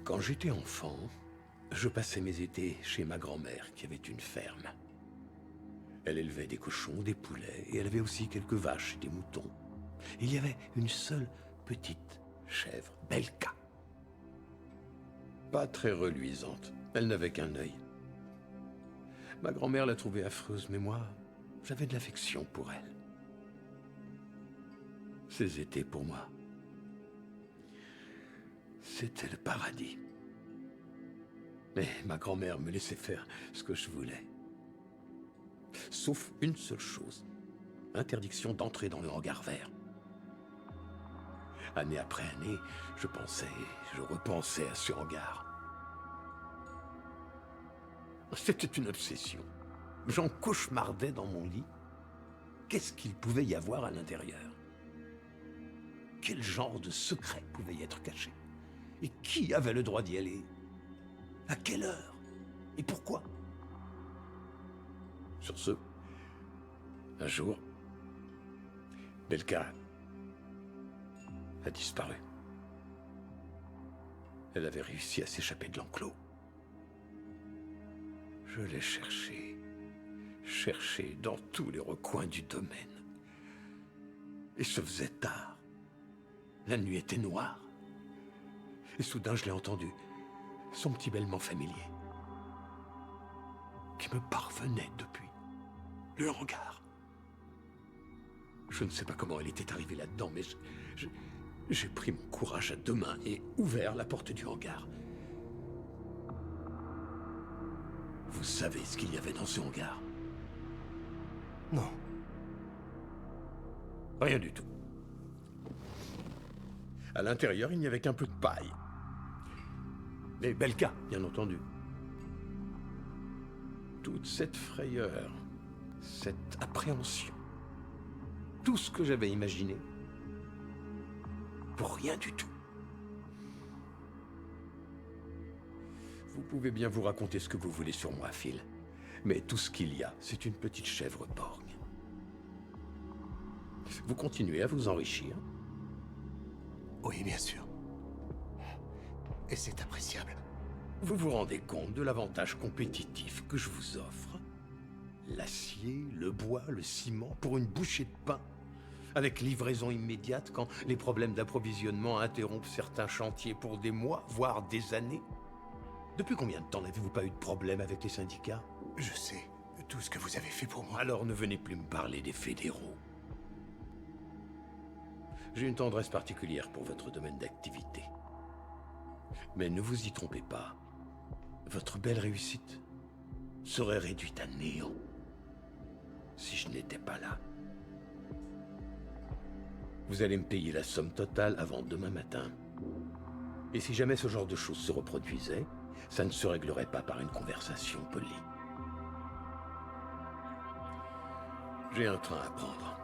Quand j'étais enfant, je passais mes étés chez ma grand-mère qui avait une ferme. Elle élevait des cochons, des poulets, et elle avait aussi quelques vaches et des moutons. Il y avait une seule petite chèvre, Belka. Pas très reluisante, elle n'avait qu'un œil. Ma grand-mère la trouvait affreuse, mais moi, j'avais de l'affection pour elle. Ces étés, pour moi, c'était le paradis. Mais ma grand-mère me laissait faire ce que je voulais. Sauf une seule chose. Interdiction d'entrer dans le hangar vert. Année après année, je repensais à ce hangar. C'était une obsession. J'en cauchemardais dans mon lit. Qu'est-ce qu'il pouvait y avoir à l'intérieur? Quel genre de secret pouvait y être caché? Et qui avait le droit d'y aller? À quelle heure? Et pourquoi? Sur ce, un jour, Belka a disparu. Elle avait réussi à s'échapper de l'enclos. Je l'ai cherchée dans tous les recoins du domaine. Et se faisait tard. La nuit était noire. Et soudain, je l'ai entendu, son petit bêlement familier, qui me parvenait depuis le hangar. Je ne sais pas comment elle était arrivée là-dedans, mais j'ai pris mon courage à deux mains et ouvert la porte du hangar. Vous savez ce qu'il y avait dans ce hangar? Non. Rien du tout. À l'intérieur, il n'y avait qu'un peu de paille. Mais Belka, bien entendu. Toute cette frayeur, cette appréhension, tout ce que j'avais imaginé, pour rien du tout. Vous pouvez bien vous raconter ce que vous voulez sur moi, Phil, mais tout ce qu'il y a, c'est une petite chèvre borgne. Vous continuez à vous enrichir. Oui, bien sûr. Et c'est appréciable. Vous vous rendez compte de l'avantage compétitif que je vous offre? L'acier, le bois, le ciment pour une bouchée de pain, avec livraison immédiate quand les problèmes d'approvisionnement interrompent certains chantiers pour des mois, voire des années. Depuis combien de temps n'avez-vous pas eu de problème avec les syndicats? Je sais tout ce que vous avez fait pour moi. Alors ne venez plus me parler des fédéraux. J'ai une tendresse particulière pour votre domaine d'activité. Mais ne vous y trompez pas. Votre belle réussite serait réduite à néant si je n'étais pas là. Vous allez me payer la somme totale avant demain matin. Et si jamais ce genre de choses se reproduisait, ça ne se réglerait pas par une conversation polie. J'ai un train à prendre.